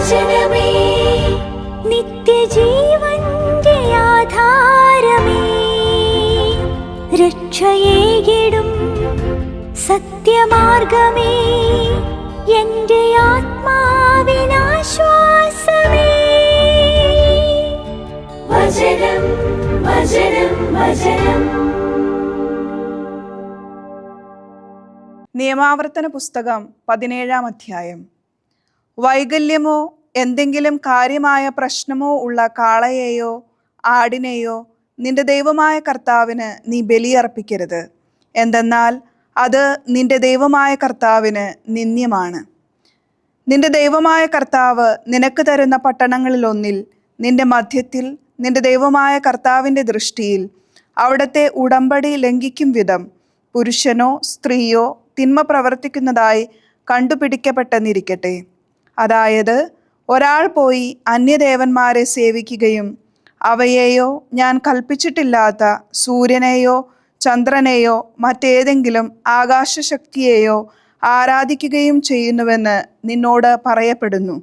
വചനമേ നിത്യജീവന്റെ ആധാരമേ, രക്ഷയേകിടും സത്യമാർഗമേ, എന്റെ ആത്മാവിനാശ്വാസമേ. വചനം വചനം വചനം. നിയമാവർത്തന പുസ്തകം 17-ാം അധ്യായം. വൈകല്യമോ എന്തെങ്കിലും കാര്യമായ പ്രശ്നമോ ഉള്ള കാളയെയോ ആടിനെയോ നിന്റെ ദൈവമായ കർത്താവിന് നീ ബലിയർപ്പിക്കരുത്. എന്തെന്നാൽ അത് നിന്റെ ദൈവമായ കർത്താവിന് നിന്ദ്യമാണ്. നിന്റെ ദൈവമായ കർത്താവ് നിനക്ക് തരുന്ന പട്ടണങ്ങളിലൊന്നിൽ നിന്റെ മധ്യത്തിൽ നിന്റെ ദൈവമായ കർത്താവിൻ്റെ ദൃഷ്ടിയിൽ അവിടുത്തെ ഉടമ്പടി ലംഘിക്കും വിധം പുരുഷനോ സ്ത്രീയോ തിന്മ പ്രവർത്തിക്കുന്നതായി കണ്ടുപിടിക്കപ്പെട്ടെന്നിരിക്കട്ടെ. അതായത് ഒരാൾ പോയി അന്യദേവന്മാരെ സേവിക്കുകയും അവയെയോ ഞാൻ കൽപ്പിച്ചിട്ടില്ലാത്ത സൂര്യനെയോ ചന്ദ്രനെയോ മറ്റേതെങ്കിലും ആകാശശക്തിയെയോ ആരാധിക്കുകയും ചെയ്യുന്നുവെന്ന് നിന്നോട് പറയപ്പെടുന്നു.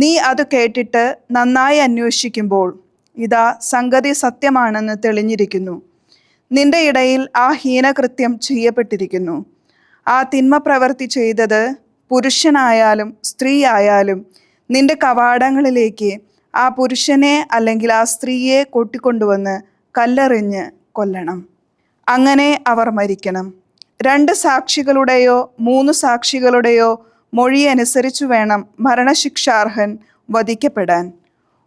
നീ അത് കേട്ടിട്ട് നന്നായി അന്വേഷിക്കുമ്പോൾ ഇതാ സംഗതി സത്യമാണെന്ന് തെളിഞ്ഞിരിക്കുന്നു. നിന്റെ ഇടയിൽ ആ ഹീനകൃത്യം ചെയ്യപ്പെട്ടിരിക്കുന്നു. ആ തിന്മ പ്രവൃത്തി ചെയ്തത് പുരുഷനായാലും സ്ത്രീ ആയാലും നിന്റെ കവാടങ്ങളിലേക്ക് ആ പുരുഷനെ അല്ലെങ്കിൽ ആ സ്ത്രീയെ കൂട്ടിക്കൊണ്ടുവന്ന് കല്ലെറിഞ്ഞ് കൊല്ലണം. അങ്ങനെ അവർ മരിക്കണം. 2 സാക്ഷികളുടെയോ 3 സാക്ഷികളുടെയോ മൊഴി അനുസരിച്ചു വേണം മരണശിക്ഷാർഹൻ വധിക്കപ്പെടാൻ.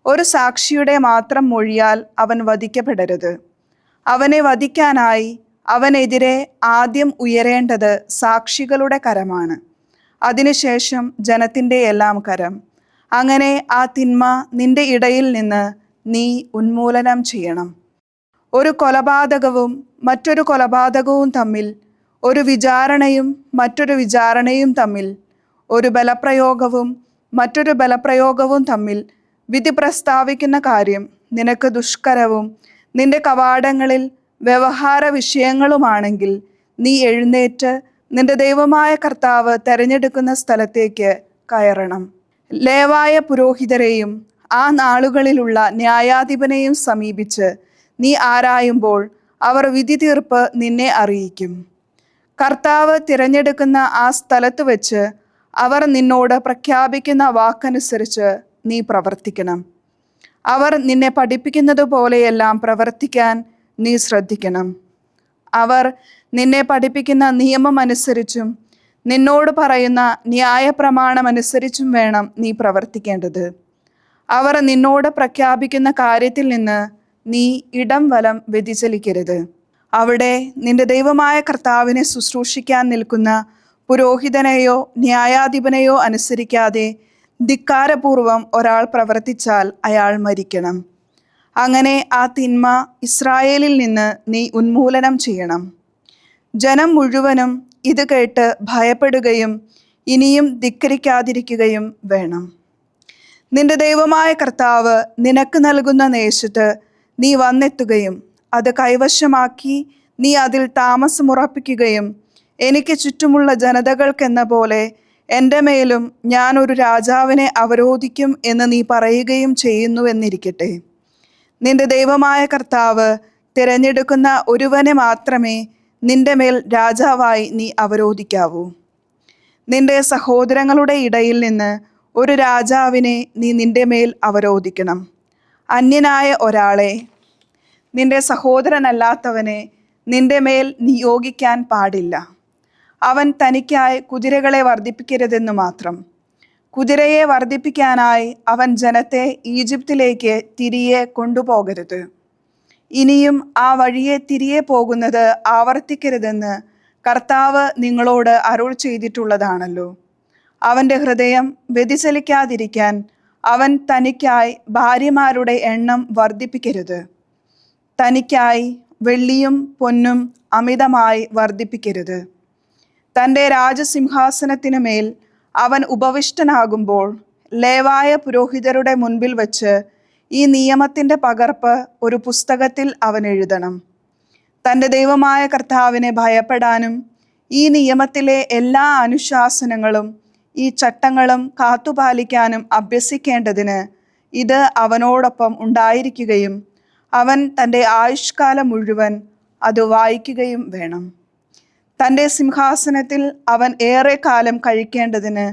ഒരു സാക്ഷിയുടെ മാത്രം മൊഴിയാൽ അവൻ വധിക്കപ്പെടരുത്. അവനെ വധിക്കാനായി അവനെതിരെ ആദ്യം ഉയരേണ്ടത് സാക്ഷികളുടെ കരമാണ്, അതിനുശേഷം ജനത്തിൻ്റെ എല്ലാം കരം. അങ്ങനെ ആ തിന്മ നിന്റെ ഇടയിൽ നിന്ന് നീ ഉന്മൂലനം ചെയ്യണം. ഒരു കൊലപാതകവും മറ്റൊരു കൊലപാതകവും തമ്മിൽ, ഒരു വിചാരണയും മറ്റൊരു വിചാരണയും തമ്മിൽ, ഒരു ബലപ്രയോഗവും മറ്റൊരു ബലപ്രയോഗവും തമ്മിൽ വിധി പ്രസ്താവിക്കുന്ന കാര്യം നിനക്ക് ദുഷ്കരവും നിന്റെ കവാടങ്ങളിൽ വ്യവഹാര വിഷയങ്ങളുമാണെങ്കിൽ നീ എഴുന്നേറ്റ് നിന്റെ ദൈവമായ കർത്താവ് തെരഞ്ഞെടുക്കുന്ന സ്ഥലത്തേക്ക് കയറണം. ലേവായ പുരോഹിതരെയും ആ നാളുകളിലുള്ള ന്യായാധിപനെയും സമീപിച്ച് നീ ആരായുമ്പോൾ അവർ വിധി തീർപ്പ് നിന്നെ അറിയിക്കും. കർത്താവ് തിരഞ്ഞെടുക്കുന്ന ആ സ്ഥലത്ത് വെച്ച് അവർ നിന്നോട് പ്രഖ്യാപിക്കുന്ന വാക്കനുസരിച്ച് നീ പ്രവർത്തിക്കണം. അവർ നിന്നെ പഠിപ്പിക്കുന്നത് പോലെയെല്ലാം പ്രവർത്തിക്കാൻ നീ ശ്രദ്ധിക്കണം. അവർ നിന്നെ പഠിപ്പിക്കുന്ന നിയമം അനുസരിച്ചും നിന്നോട് പറയുന്ന ന്യായപ്രമാണമനുസരിച്ചും വേണം നീ പ്രവർത്തിക്കേണ്ടത്. അവർ നിന്നോട് പ്രഖ്യാപിക്കുന്ന കാര്യത്തിൽ നിന്ന് നീ ഇടം വലം വ്യതിചലിക്കരുത്. അവിടെ നിന്റെ ദൈവമായ കർത്താവിനെ ശുശ്രൂഷിക്കാൻ നിൽക്കുന്ന പുരോഹിതനെയോ ന്യായാധിപനെയോ അനുസരിക്കാതെ ധിക്കാരപൂർവം ഒരാൾ പ്രവർത്തിച്ചാൽ അയാൾ മരിക്കണം. അങ്ങനെ ആ തിന്മ ഇസ്രായേലിൽ നിന്ന് നീ ഉന്മൂലനം ചെയ്യണം. ജനം മുഴുവനും ഇത് കേട്ട് ഭയപ്പെടുകയും ഇനിയും ധിക്കരിക്കാതിരിക്കുകയും വേണം. നിന്റെ ദൈവമായ കർത്താവ് നിനക്ക് നൽകുന്ന ദേശത്ത് നീ വന്നെത്തുകയും അത് കൈവശമാക്കി നീ അതിൽ താമസമുറപ്പിക്കുകയും എനിക്ക് ചുറ്റുമുള്ള ജനതകൾക്കെന്ന പോലെ എൻ്റെ മേലും ഞാൻ ഒരു രാജാവിനെ അവരോധിക്കും എന്ന് നീ പറയുകയും ചെയ്യുന്നുവെന്നിരിക്കട്ടെ. നിന്റെ ദൈവമായ കർത്താവ് തിരഞ്ഞെടുക്കുന്ന ഒരുവനെ മാത്രമേ നിന്റെ മേൽ രാജാവായി നീ അവരോധിക്കാവൂ. നിന്റെ സഹോദരങ്ങളുടെ ഇടയിൽ നിന്ന് ഒരു രാജാവിനെ നീ നിന്റെ മേൽ അവരോധിക്കണം. അന്യനായ ഒരാളെ, നിന്റെ സഹോദരനല്ലാത്തവനെ നിന്റെ മേൽ നിയോഗിക്കാൻ പാടില്ല. അവൻ തനിക്കായി കുതിരകളെ വർദ്ധിപ്പിക്കരുതെന്നു മാത്രം. കുതിരയെ വർദ്ധിപ്പിക്കാനായി അവൻ ജനത്തെ ഈജിപ്തിലേക്ക് തിരികെ കൊണ്ടുപോകരുത്. ഇനിയും ആ വഴിയെ തിരികെ പോകുന്നത് ആവർത്തിക്കരുതെന്ന് കർത്താവ് നിങ്ങളോട് അരുൾ ചെയ്തിട്ടുള്ളതാണല്ലോ. അവൻ്റെ ഹൃദയം വ്യതിചലിക്കാതിരിക്കാൻ അവൻ തനിക്കായി ഭാര്യമാരുടെ എണ്ണം വർദ്ധിപ്പിക്കരുത്. തനിക്കായി വെള്ളിയും പൊന്നും അമിതമായി വർദ്ധിപ്പിക്കരുത്. തൻ്റെ രാജസിംഹാസനത്തിനു മേൽ അവൻ ഉപവിഷ്ടനാകുമ്പോൾ ലേവായ പുരോഹിതരുടെ മുൻപിൽ വച്ച് ഈ നിയമത്തിൻ്റെ പകർപ്പ് ഒരു പുസ്തകത്തിൽ അവൻ എഴുതണം. തൻ്റെ ദൈവമായ കർത്താവിനെ ഭയപ്പെടാനും ഈ നിയമത്തിലെ എല്ലാ അനുശാസനങ്ങളും ഈ ചട്ടങ്ങളും കാത്തുപാലിക്കാനും അഭ്യസിക്കേണ്ടതിന് ഇത് അവനോടൊപ്പം ഉണ്ടായിരിക്കുകയും അവൻ തൻ്റെ ആയുഷ്കാലം മുഴുവൻ അത് വായിക്കുകയും വേണം. തൻ്റെ സിംഹാസനത്തിൽ അവൻ ഏറെ കാലം കഴിക്കേണ്ടതിന്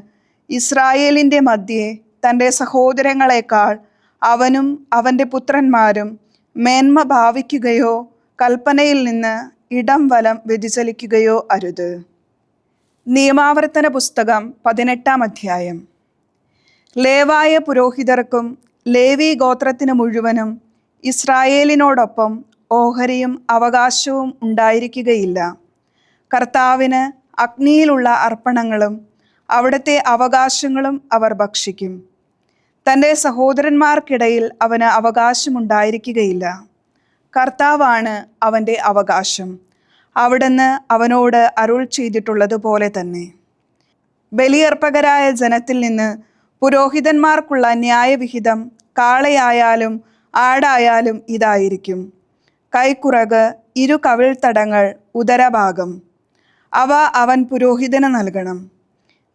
ഇസ്രായേലിൻ്റെ മധ്യേ തൻ്റെ സഹോദരങ്ങളെക്കാൾ അവനും അവൻ്റെ പുത്രന്മാരും മേന്മ ഭാവിക്കുകയോ കൽപ്പനയിൽ നിന്ന് ഇടം വലം വ്യതിചലിക്കുകയോ അരുത്. നിയമാവർത്തന പുസ്തകം 18-ാം അധ്യായം. ലേവായ പുരോഹിതർക്കും ലേവി ഗോത്രത്തിന് മുഴുവനും ഇസ്രായേലിനോടൊപ്പം ഓഹരിയും അവകാശവും ഉണ്ടായിരിക്കുകയില്ല. കർത്താവിന് അഗ്നിയിലുള്ള അർപ്പണങ്ങളും അവിടുത്തെ അവകാശങ്ങളും അവർ ഭക്ഷിക്കും. തൻ്റെ സഹോദരന്മാർക്കിടയിൽ അവന് അവകാശമുണ്ടായിരിക്കുകയില്ല. കർത്താവാണ് അവൻ്റെ അവകാശം. അവിടുന്ന് അവനോട് അരുൾ ചെയ്തിട്ടുള്ളതുപോലെ തന്നെ. ബലിയർപ്പകരായ ജനത്തിൽ നിന്ന് പുരോഹിതന്മാർക്കുള്ള ന്യായവിഹിതം കാളയായാലും ആടായാലും ഇതായിരിക്കും: കൈക്കുറക്, 2 കവിൾത്തടങ്ങൾ, ഉദരഭാഗം. അവ അവൻ പുരോഹിതന് നൽകണം.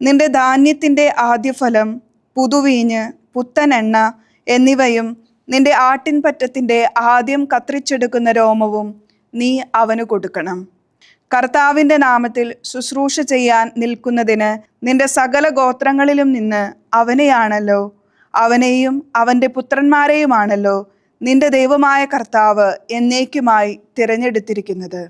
നിന്റെ ധാന്യത്തിൻ്റെ ആദ്യഫലം, പുതുവീഞ്ഞ്, പുത്തൻ എണ്ണ എന്നിവയും നിന്റെ ആട്ടിൻപറ്റത്തിൻ്റെ ആദ്യം കത്രിച്ചെടുക്കുന്ന രോമവും നീ അവന് കൊടുക്കണം. കർത്താവിൻ്റെ നാമത്തിൽ ശുശ്രൂഷ ചെയ്യാൻ നിൽക്കുന്നതിന് നിന്റെ സകല ഗോത്രങ്ങളിലും നിന്ന് അവനെയാണല്ലോ, അവനെയും അവൻ്റെ പുത്രന്മാരെയുമാണല്ലോ നിന്റെ ദൈവമായ കർത്താവ് എന്നേക്കുമായി തിരഞ്ഞെടുത്തിരിക്കുന്നത്.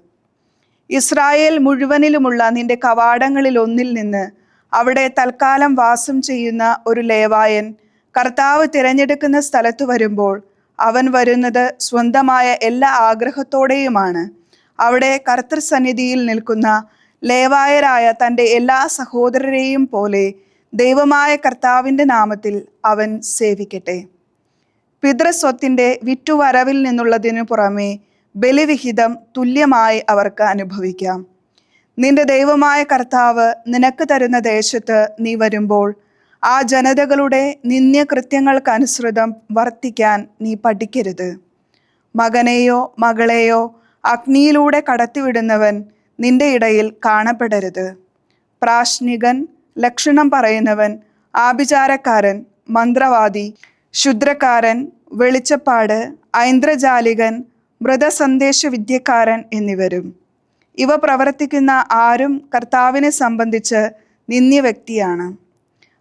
ഇസ്രായേൽ മുഴുവനിലുമുള്ള നിന്റെ കവാടങ്ങളിൽ ഒന്നിൽ നിന്ന് അവിടെ തൽക്കാലം വാസം ചെയ്യുന്ന ഒരു ലേവായൻ കർത്താവ് തിരഞ്ഞെടുക്കുന്ന സ്ഥലത്ത് വരുമ്പോൾ അവൻ വരുന്നത് സ്വന്തമായ എല്ലാ ആഗ്രഹത്തോടെയുമാണ്. അവിടെ കർത്തൃസന്നിധിയിൽ നിൽക്കുന്ന ലേവായരായ തൻ്റെ എല്ലാ സഹോദരരെയും പോലെ ദൈവമായ കർത്താവിൻ്റെ നാമത്തിൽ അവൻ സേവിക്കട്ടെ. പിതൃസ്വത്തിൻ്റെ വിറ്റുവരവിൽ നിന്നുള്ളതിനു പുറമെ ബലിവിഹിതം തുല്യമായി അവർക്ക് അനുഭവിക്കാം. നിന്റെ ദൈവമായ കർത്താവ് നിനക്ക് തരുന്ന ദേശത്ത് നീ വരുമ്പോൾ ആ ജനതകളുടെ നിന്ദ്യകൃത്യങ്ങൾക്കനുസൃതം വർത്തിക്കാൻ നീ പഠിക്കരുത്. മകനെയോ മകളെയോ അഗ്നിയിലൂടെ കടത്തിവിടുന്നവൻ നിന്റെ ഇടയിൽ കാണപ്പെടരുത്. പ്രാശ്നികൻ, ലക്ഷണം പറയുന്നവൻ, ആഭിചാരക്കാരൻ, മന്ത്രവാദി, ക്ഷുദ്രക്കാരൻ, വെളിച്ചപ്പാട്, ഐന്ദ്രജാലികൻ, മൃതസന്ദേശവിദ്യക്കാരൻ എന്നിവരും. ഇവ പ്രവർത്തിക്കുന്ന ആരും കർത്താവിനെ സംബന്ധിച്ച് നിന്ദ്യവ്യക്തിയാണ്.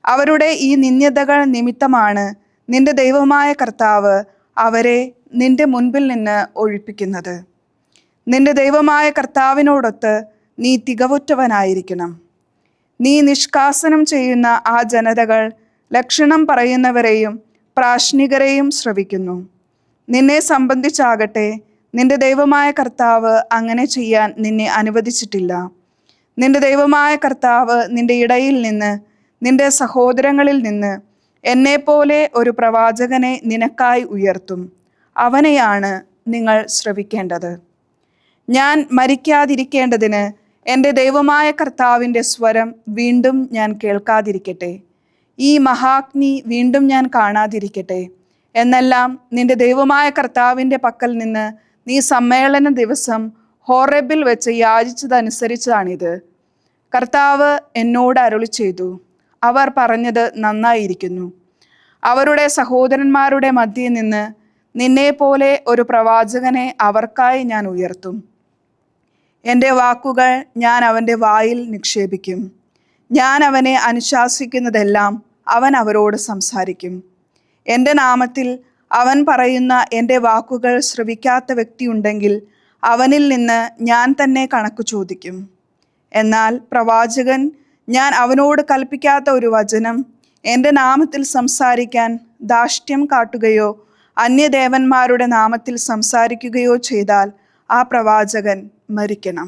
അവരുടെ ഈ നിന്ദ്യതകൾ നിമിത്തമാണ് നിന്റെ ദൈവമായ കർത്താവ് അവരെ നിന്റെ മുൻപിൽ നിന്ന് ഒഴിപ്പിക്കുന്നത്. നിന്റെ ദൈവമായ കർത്താവിനോടൊത്ത് നീ തികവുറ്റവനായിരിക്കണം. നീ നിഷ്കാസനം ചെയ്യുന്ന ആ ജനതകൾ ലക്ഷണം പറയുന്നവരെയും പ്രാശ്നികരെയും ശ്രവിക്കുന്നു. നിന്നെ സംബന്ധിച്ചാകട്ടെ നിന്റെ ദൈവമായ കർത്താവ് അങ്ങനെ ചെയ്യാൻ നിന്നെ അനുവദിച്ചിട്ടില്ല. നിന്റെ ദൈവമായ കർത്താവ് നിന്റെ ഇടയിൽ നിന്ന്, നിന്റെ സഹോദരങ്ങളിൽ നിന്ന് എന്നെപ്പോലെ ഒരു പ്രവാചകനെ നിനക്കായി ഉയർത്തും. അവനെയാണ് നിങ്ങൾ ശ്രവിക്കേണ്ടത്. ഞാൻ മരിക്കാതിരിക്കേണ്ടതിന് എൻ്റെ ദൈവമായ കർത്താവിൻ്റെ സ്വരം വീണ്ടും ഞാൻ കേൾക്കാതിരിക്കട്ടെ, ഈ മഹാഗ്നി വീണ്ടും ഞാൻ കാണാതിരിക്കട്ടെ എന്നെല്ലാം നിന്റെ ദൈവമായ കർത്താവിൻ്റെ പക്കൽ നിന്ന് നീ സമ്മേളന ദിവസം ഹോറബിൽ വെച്ച് യാചിച്ചതനുസരിച്ചാണിത്. കർത്താവ് എന്നോട് അരുളി ചെയ്തു, അവർ പറഞ്ഞത് നന്നായിരിക്കുന്നു. അവരുടെ സഹോദരന്മാരുടെ മധ്യേ നിന്ന് നിന്നെപ്പോലെ ഒരു പ്രവാചകനെ അവർക്കായി ഞാൻ ഉയർത്തും. എൻ്റെ വാക്കുകൾ ഞാൻ അവൻ്റെ വായിൽ നിക്ഷേപിക്കും. ഞാൻ അവനെ അനുശാസിക്കുന്നതെല്ലാം അവൻ അവരോട് സംസാരിക്കും. എൻ്റെ നാമത്തിൽ അവൻ പറയുന്ന എൻ്റെ വാക്കുകൾ ശ്രവിക്കാത്ത വ്യക്തിയുണ്ടെങ്കിൽ അവനിൽ നിന്ന് ഞാൻ തന്നെ കണക്ക് ചോദിക്കും. എന്നാൽ പ്രവാചകൻ ഞാൻ അവനോട് കൽപ്പിക്കാത്ത ഒരു വചനം എൻ്റെ നാമത്തിൽ സംസാരിക്കാൻ ധാർഷ്ട്യം കാട്ടുകയോ അന്യദേവന്മാരുടെ നാമത്തിൽ സംസാരിക്കുകയോ ചെയ്താൽ ആ പ്രവാചകൻ മരിക്കണം.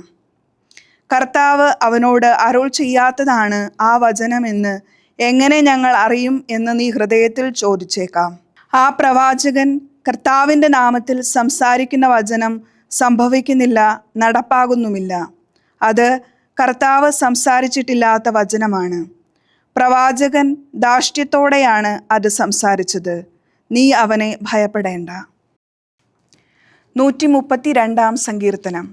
കർത്താവ് അവനോട് അരുൾ ചെയ്യാത്തതാണ് ആ വചനമെന്ന് എങ്ങനെ ഞങ്ങൾ അറിയും എന്ന് നീ ഹൃദയത്തിൽ ചോദിച്ചേക്കാം. ആ പ്രവാചകൻ കർത്താവിൻ്റെ നാമത്തിൽ സംസാരിക്കുന്ന വചനം സംഭവിക്കുന്നില്ല, നടപ്പാകുന്നുമില്ല. അത് കർത്താവ് സംസാരിച്ചിട്ടില്ലാത്ത വചനമാണ്. പ്രവാചകൻ ധാർഷ്ട്യത്തോടെയാണ് അത് സംസാരിച്ചത്. നീ അവനെ ഭയപ്പെടേണ്ട. 132-ാം സങ്കീർത്തനം.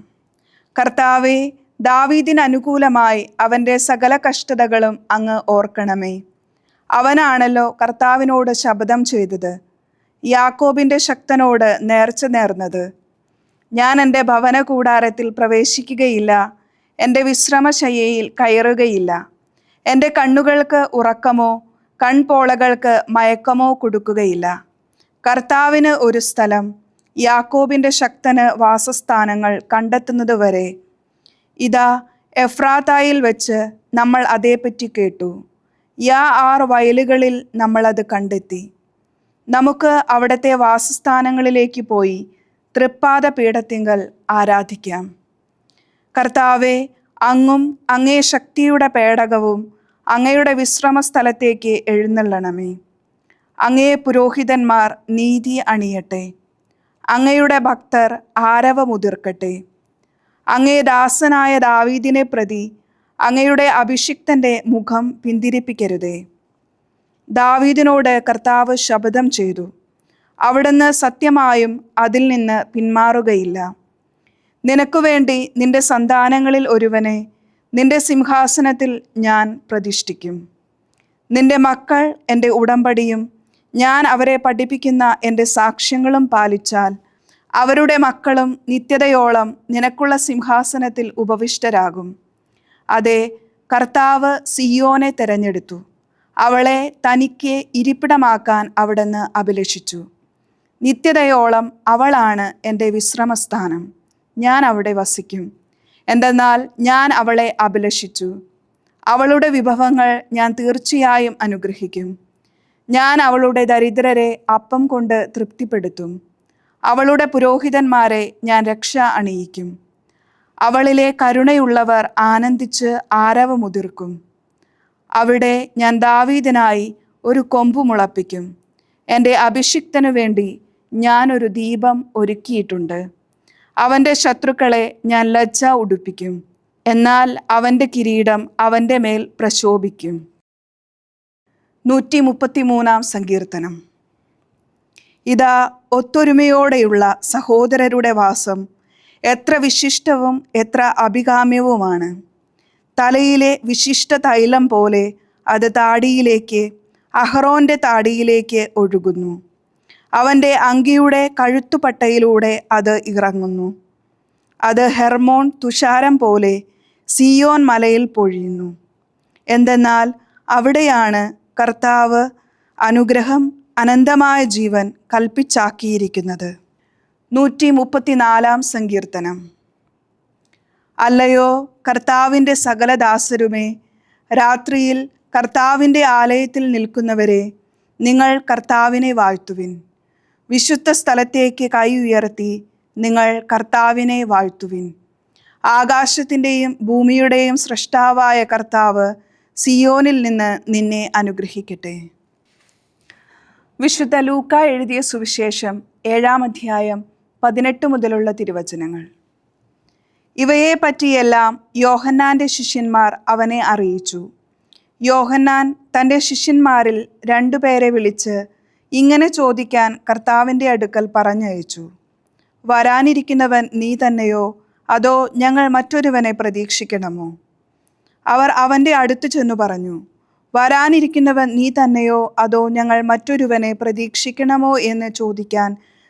കർത്താവേ, ദാവീദിന് അനുകൂലമായി അവൻ്റെ സകല കഷ്ടതകളും അങ്ങ് ഓർക്കണമേ. അവനാണല്ലോ കർത്താവിനോട് ശപഥം ചെയ്തത്, യാക്കോബിൻ്റെ ശക്തനോട് നേർച്ച നേർന്നത്. ഞാൻ എൻ്റെ ഭവന കൂടാരത്തിൽ പ്രവേശിക്കുകയില്ല, എൻ്റെ വിശ്രമശയ്യയിൽ കയറുകയില്ല. എൻ്റെ കണ്ണുകൾക്ക് ഉറക്കമോ കൺപോളകൾക്ക് മയക്കമോ കൊടുക്കുകയില്ല. കർത്താവിന് ഒരു സ്ഥലം, യാക്കോബിൻ്റെ ശക്തന് വാസസ്ഥാനങ്ങൾ കണ്ടെത്തുന്നതുവരെ. ഇതാ, എഫ്രാത്തായിൽ വെച്ച് നമ്മൾ അതേപ്പറ്റി കേട്ടു. യാആർ വയലുകളിൽ നമ്മളത് കണ്ടെത്തി. നമുക്ക് അവിടുത്തെ വാസസ്ഥാനങ്ങളിലേക്ക് പോയി തൃപ്പാദ പീഠത്തിങ്കൽ ആരാധിക്കാം. കർത്താവെ, അങ്ങും അങ്ങേ ശക്തിയുടെ പേടകവും അങ്ങയുടെ വിശ്രമസ്ഥലത്തേക്ക് എഴുന്നള്ളണമേ. അങ്ങേ പുരോഹിതന്മാർ നീതി അണിയട്ടെ, അങ്ങയുടെ ഭക്തർ ആരവമുതിർക്കട്ടെ. അങ്ങേ ദാസനായ ദാവീദിനെ പ്രതി അങ്ങയുടെ അഭിഷിക്തൻ്റെ മുഖം പിന്തിരിപ്പിക്കരുതേ. ദാവീദിനോട് കർത്താവ് ശപഥം ചെയ്തു, അവിടുന്ന് സത്യമായും അതിൽ നിന്ന് പിന്മാറുകയില്ല. നിനക്കു വേണ്ടി നിന്റെ സന്താനങ്ങളിൽ ഒരുവനെ നിന്റെ സിംഹാസനത്തിൽ ഞാൻ പ്രതിഷ്ഠിക്കും. നിന്റെ മക്കൾ എൻ്റെ ഉടമ്പടിയും ഞാൻ അവരെ പഠിപ്പിക്കുന്ന എൻ്റെ സാക്ഷ്യങ്ങളും പാലിച്ചാൽ അവരുടെ മക്കളും നിത്യതയോളം നിനക്കുള്ള സിംഹാസനത്തിൽ ഉപവിഷ്ടരാകും. അതെ, കർത്താവ് സിയോനെ തെരഞ്ഞെടുത്തു, അവളെ തനിക്ക് ഇരിപ്പിടമാക്കാൻ അവിടുന്ന് അഭിലഷിച്ചു. നിത്യതയോളം അവളാണ് എൻ്റെ വിശ്രമസ്ഥാനം, ഞാൻ അവിടെ വസിക്കും. എന്തെന്നാൽ ഞാൻ അവളെ അഭിലഷിച്ചു, അവളുടെ വിഭവങ്ങൾ ഞാൻ തീർച്ചയായും അനുഗ്രഹിക്കും. ഞാൻ അവളുടെ ദരിദ്രരെ അപ്പം കൊണ്ട് തൃപ്തിപ്പെടുത്തും, അവളുടെ പുരോഹിതന്മാരെ ഞാൻ രക്ഷ അണിയിക്കും. അവളിലെ കരുണയുള്ളവർ ആനന്ദിച്ച് ആരവമുതിർക്കും. അവിടെ ഞാൻ ദാവീദിനായി ഒരു കൊമ്പ് മുളപ്പിക്കും. എൻ്റെ അഭിഷിക്തനു വേണ്ടി ഞാനൊരു ദീപം ഒരുക്കിയിട്ടുണ്ട്. അവൻ്റെ ശത്രുക്കളെ ഞാൻ ലജ്ജ ഉടുപ്പിക്കും, എന്നാൽ അവൻ്റെ കിരീടം അവൻ്റെ മേൽ പ്രശോഭിക്കും. 133 സങ്കീർത്തനം. ഇതാ, ഒത്തൊരുമയോടെയുള്ള സഹോദരരുടെ വാസം എത്ര വിശിഷ്ടവും എത്ര അഭികാമ്യവുമാണ്. തലയിലെ വിശിഷ്ട തൈലം പോലെ അത് താടിയിലേക്ക്, അഹറോൻ്റെ താടിയിലേക്ക് ഒഴുകുന്നു. അവൻ്റെ അങ്കിയുടെ കഴുത്തുപട്ടയിലൂടെ അത് ഇറങ്ങുന്നു. അത് ഹെർമോൻ തുഷാരം പോലെ സിയോൻ മലയിൽ പൊഴിയുന്നു. എന്തെന്നാൽ അവിടെയാണ് കർത്താവ് അനുഗ്രഹം, അനന്തമായ ജീവൻ കൽപ്പിച്ചാക്കിയിരിക്കുന്നത്. 134 സങ്കീർത്തനം. അല്ലയോ കർത്താവിൻ്റെ സകല ദാസരുമേ, രാത്രിയിൽ കർത്താവിൻ്റെ ആലയത്തിൽ നിൽക്കുന്നവരെ, നിങ്ങൾ കർത്താവിനെ വാഴ്ത്തുവിൻ. വിശുദ്ധ സ്ഥലത്തേക്ക് കൈ ഉയർത്തി നിങ്ങൾ കർത്താവിനെ വാഴ്ത്തുവിൻ. ആകാശത്തിൻ്റെയും ഭൂമിയുടെയും സൃഷ്ടാവായ കർത്താവ് സിയോനിൽ നിന്ന് നിന്നെ അനുഗ്രഹിക്കട്ടെ. വിശുദ്ധ ലൂക്ക എഴുതിയ സുവിശേഷം 7-ാം അധ്യായം 18 മുതലുള്ള തിരുവചനങ്ങൾ. ഇവയെ പറ്റിയെല്ലാം യോഹന്നാൻ്റെ ശിഷ്യന്മാർ അവനെ അറിയിച്ചു. യോഹന്നാൻ തൻ്റെ ശിഷ്യന്മാരിൽ 2 പേരെ വിളിച്ച് ഇങ്ങനെ ചോദിക്കാൻ കർത്താവിൻ്റെ അടുക്കൽ പറഞ്ഞയച്ചു, വരാനിരിക്കുന്നവൻ നീ തന്നെയോ, അതോ ഞങ്ങൾ മറ്റൊരുവനെ പ്രതീക്ഷിക്കണമോ? അവർ അവൻ്റെ അടുത്ത് ചെന്നു പറഞ്ഞു, വരാനിരിക്കുന്നവൻ നീ തന്നെയോ, അതോ ഞങ്ങൾ മറ്റൊരുവനെ പ്രതീക്ഷിക്കണമോ എന്ന് ചോദിക്കാൻ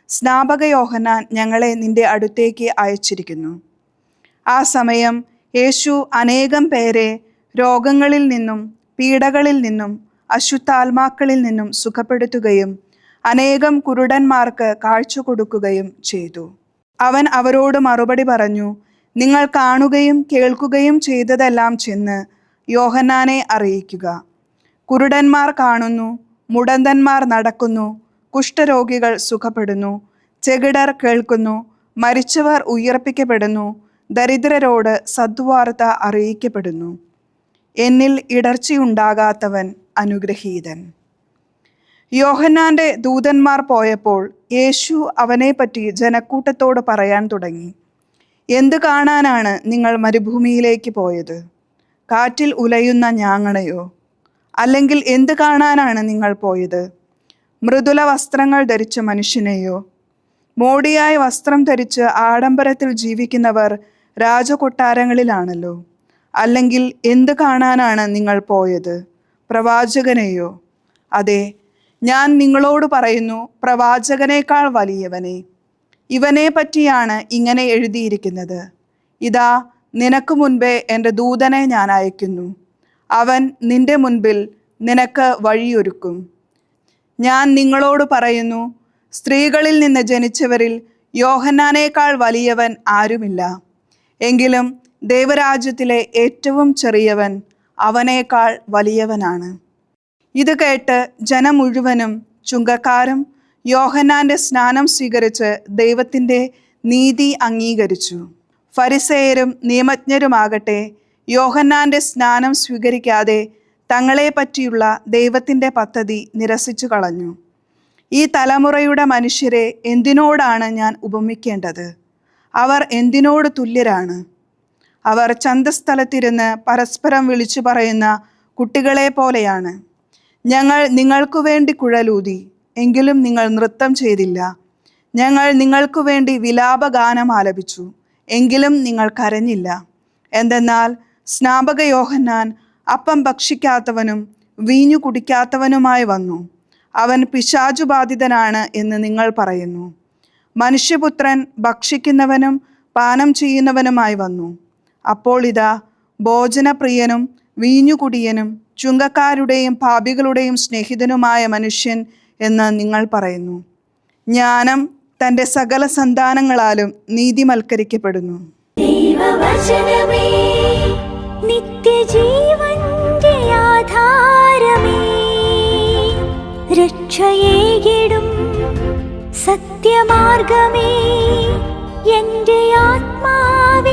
സ്നാപക യോഹന്നാൻ ഞങ്ങളെ നിന്റെ അടുത്തേക്ക് അയച്ചിരിക്കുന്നു. ആ സമയം യേശു അനേകം പേരെ രോഗങ്ങളിൽ നിന്നും പീഡകളിൽ നിന്നും അശുദ്ധാത്മാക്കളിൽ നിന്നും സുഖപ്പെടുത്തുകയും അനേകം കുരുടന്മാർക്ക് കാഴ്ച കൊടുക്കുകയും ചെയ്തു. അവൻ അവരോട് മറുപടി പറഞ്ഞു, നിങ്ങൾ കാണുകയും കേൾക്കുകയും ചെയ്തതെല്ലാം ചെന്ന് യോഹന്നാനെ അറിയിക്കുക. കുരുടന്മാർ കാണുന്നു, മുടന്തന്മാർ നടക്കുന്നു, കുഷ്ഠരോഗികൾ സുഖപ്പെടുന്നു, ചെകിടർ കേൾക്കുന്നു, മരിച്ചവർ ഉയർപ്പിക്കപ്പെടുന്നു, ദരിദ്രരോട് സദ്വാർത്ത അറിയിക്കപ്പെടുന്നു. എന്നിൽ ഇടർച്ചയുണ്ടാകാത്തവൻ അനുഗ്രഹീതൻ. യോഹന്നാൻ്റെ ദൂതന്മാർ പോയപ്പോൾ യേശു അവനെപ്പറ്റി ജനക്കൂട്ടത്തോട് പറയാൻ തുടങ്ങി, എന്ത് കാണാനാണ് നിങ്ങൾ മരുഭൂമിയിലേക്ക് പോയത്? കാറ്റിൽ ഉലയുന്ന ഞാങ്ങണയോ? അല്ലെങ്കിൽ എന്ത് കാണാനാണ് നിങ്ങൾ പോയത്? മൃദുല വസ്ത്രങ്ങൾ ധരിച്ച മനുഷ്യനെയോ? മോടിയായ വസ്ത്രം ധരിച്ച് ആഡംബരത്തിൽ ജീവിക്കുന്നവർ രാജകൊട്ടാരങ്ങളിലാണല്ലോ. അല്ലെങ്കിൽ എന്ത് കാണാനാണ് നിങ്ങൾ പോയത്? പ്രവാചകനെയോ? അതെ, ഞാൻ നിങ്ങളോട് പറയുന്നു, പ്രവാചകനേക്കാൾ വലിയവനെ. ഇവനെ പറ്റിയാണ് ഇങ്ങനെ എഴുതിയിരിക്കുന്നത്: ഇതാ, നിനക്ക് മുൻപേ എൻ്റെ ദൂതനെ ഞാൻ അയക്കുന്നു. അവൻ നിന്റെ മുൻപിൽ നിനക്ക് വഴിയൊരുക്കും. ഞാൻ നിങ്ങളോട് പറയുന്നു, സ്ത്രീകളിൽ നിന്ന് ജനിച്ചവരിൽ യോഹന്നാനേക്കാൾ വലിയവൻ ആരുമില്ല. എങ്കിലും ദൈവരാജ്യത്തിലെ ഏറ്റവും ചെറിയവൻ അവനേക്കാൾ വലിയവനാണ്. ഇത് കേട്ട് ജനം മുഴുവനും ചുങ്കക്കാരും യോഹന്നാന്റെ സ്നാനം സ്വീകരിച്ച് ദൈവത്തിൻ്റെ നീതി അംഗീകരിച്ചു. ഫരിസേയരും നിയമജ്ഞരുമാകട്ടെ യോഹന്നാന്റെ സ്നാനം സ്വീകരിക്കാതെ തങ്ങളെ പറ്റിയുള്ള ദൈവത്തിൻ്റെ പദ്ധതി നിരസിച്ചു കളഞ്ഞു. ഈ തലമുറയുടെ മനുഷ്യരെ എന്തിനോടാണ് ഞാൻ ഉപമിക്കേണ്ടത്? അവർ എന്തിനോട് തുല്യരാണ്? അവർ ചന്തസ്ഥലത്തിരുന്ന് പരസ്പരം വിളിച്ചു പറയുന്ന കുട്ടികളെ പോലെയാണ്. ഞങ്ങൾ നിങ്ങൾക്കു വേണ്ടി കുഴലൂതി, എങ്കിലും നിങ്ങൾ നൃത്തം ചെയ്തില്ല. ഞങ്ങൾ നിങ്ങൾക്കു വേണ്ടി വിലാപഗാനം ആലപിച്ചു, എങ്കിലും നിങ്ങൾ കരഞ്ഞില്ല. എന്തെന്നാൽ സ്നാപക യോഹന്നാൻ അപ്പം ഭക്ഷിക്കാത്തവനും വീഞ്ഞു കുടിക്കാത്തവനുമായി വന്നു. അവൻ പിശാചുബാധിതനാണ് എന്ന് നിങ്ങൾ പറയുന്നു. മനുഷ്യപുത്രൻ ഭക്ഷിക്കുന്നവനും പാനം ചെയ്യുന്നവനുമായി വന്നു. അപ്പോൾ ഇതാ, ഭോജനപ്രിയനും വീഞ്ഞുകുടിയനും ചുങ്കക്കാരുടെയും പാപികളുടെയും സ്നേഹിതനുമായ മനുഷ്യൻ എന്ന് നിങ്ങൾ പറയുന്നു. ജ്ഞാനം തൻ്റെ സകല സന്താനങ്ങളാലും നീതിമൽക്കരിക്കപ്പെടുന്നു. ദൈവവചനമേ, നിത്യജീവന്റെ ആധാരമേ, രക്ഷയേകിടും സത്യമാർഗമേ, എൻ്റെ ആത്മാവിനാശ്വാസം.